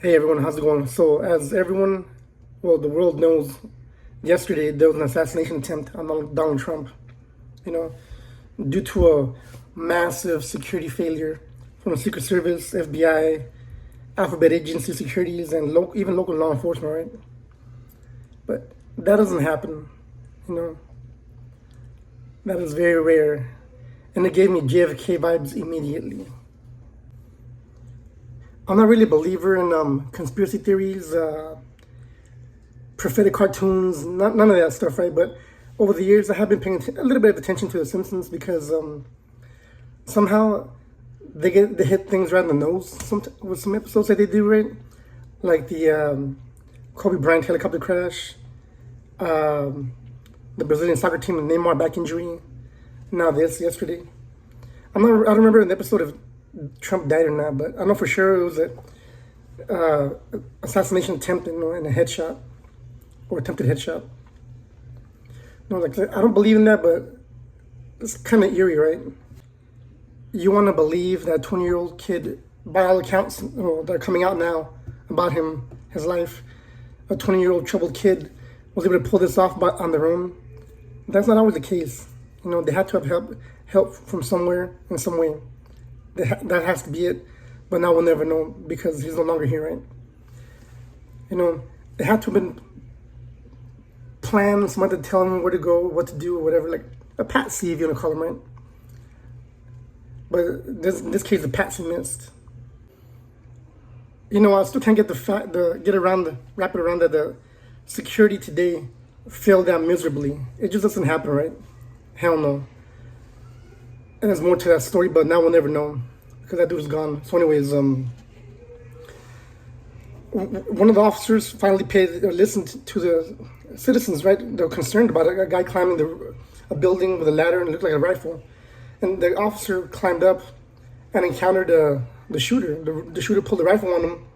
Hey everyone, how's it going? So, as everyone, well, the world knows, yesterday there was an assassination attempt on Donald Trump, you know, due to a massive security failure from the Secret Service, FBI, alphabet agency securities, and even local law enforcement, right? But that doesn't happen, you know, that is very rare. And it gave me JFK vibes immediately. I'm not really a believer in conspiracy theories, prophetic cartoons, none of that stuff, right? But over the years, I have been paying a little bit of attention to The Simpsons because somehow they hit things right in the nose with some episodes that they do, right? Like the Kobe Bryant helicopter crash, the Brazilian soccer team, the Neymar back injury. Now this yesterday. I don't remember an episode if Trump died or not, but I know for sure it was a assassination attempt and a headshot or attempted headshot. No, like I don't believe in that, but it's kind of eerie, right? You want to believe that 20-year-old kid, by all accounts that are coming out now about him, his life, a 20-year-old troubled kid was able to pull this off on their own. That's not always the case. You know, they had to have help from somewhere in some way. That has to be it. But now we'll never know because he's no longer here, right? You know, it had to have been planned, someone to tell him where to go, what to do, or whatever, like a patsy, if you want to call him, right? But in this case, the patsy missed. You know, I still can't get wrap it around that the security today failed out miserably. It just doesn't happen, right? Hell no. And there's more to that story, but now we'll never know because that dude is gone. So, anyways, one of the officers finally listened to the citizens, right? They were concerned about it. A guy climbing a building with a ladder and it looked like a rifle. And the officer climbed up and encountered the shooter. The shooter pulled the rifle on him.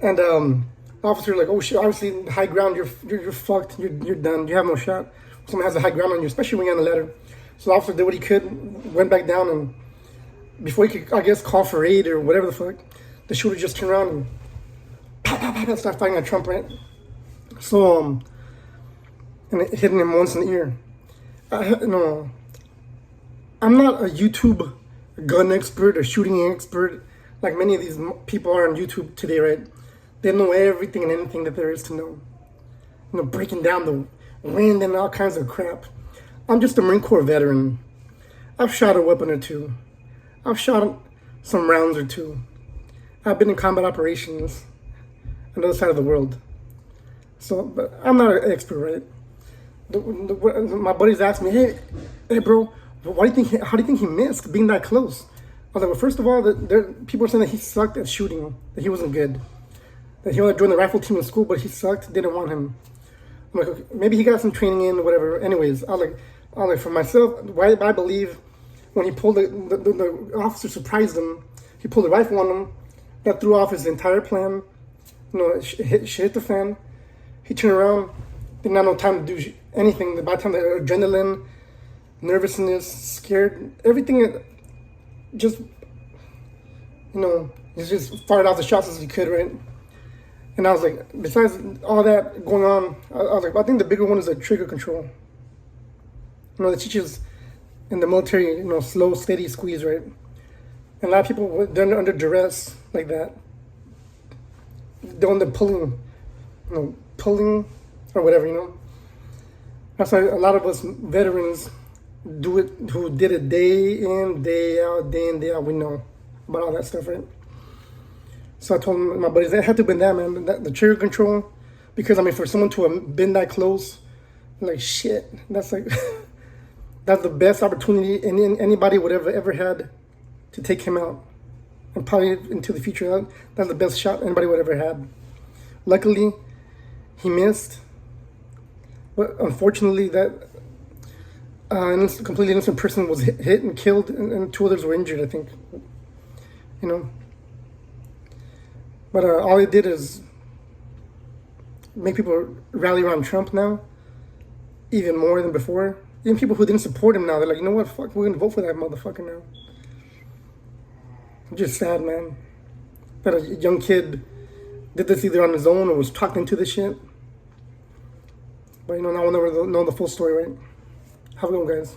And the officer like, oh shit, obviously high ground, you're fucked, you're done, you have no shot. Someone has a high ground on you, especially when you're on the ladder. So the officer did what he could, went back down, and before he could, I guess, call for aid or whatever the fuck, the shooter just turned around and started firing at Trump, right? So, and it hit him once in the ear. No, I'm not a YouTube gun expert or shooting expert like many of these people are on YouTube today, right? They know everything and anything that there is to know. You know, breaking down the wind and all kinds of crap. I'm just a Marine Corps veteran. I've shot a weapon or two. I've shot some rounds or two. I've been in combat operations on the other side of the world. So, but I'm not an expert, right? My buddies asked me, hey, bro, how do you think he missed being that close? I was like, well, first of all, people are saying that he sucked at shooting, that he wasn't good, that he wanted to join the rifle team in school, but he sucked, didn't want him. I'm like, okay, maybe he got some training in, or whatever. Anyways, I was like, for myself, why I believe when he pulled the officer surprised him, he pulled the rifle on him, that threw off his entire plan. You know, shit hit the fan. He turned around, didn't have no time to do anything. By the time the adrenaline, nervousness, scared, everything, just, you know, he just fired off the shots as he could, right? And I was like, besides all that going on, I was like, I think the bigger one is the trigger control. You know, the teachers in the military, you know, slow, steady squeeze, right? And a lot of people, they're under duress like that. They're under pulling or whatever, you know. That's why a lot of us veterans do it, who did it day in, day out, we know about all that stuff, right? So I told my buddies, that had to have been that, man, the trigger control. Because, I mean, for someone to have been that close, like, shit, that's like, that's the best opportunity anybody would ever had to take him out. And probably into the future, that's the best shot anybody would ever had. Luckily, he missed. But unfortunately, that completely innocent person was hit and killed, and two others were injured, I think. You know? But all it did is make people rally around Trump now, even more than before. Even people who didn't support him now, they're like, you know what, fuck, we're gonna vote for that motherfucker now. I'm just sad, man. that a young kid did this either on his own or was talked into this shit. But now we'll never know the full story, right? Have a good one, guys.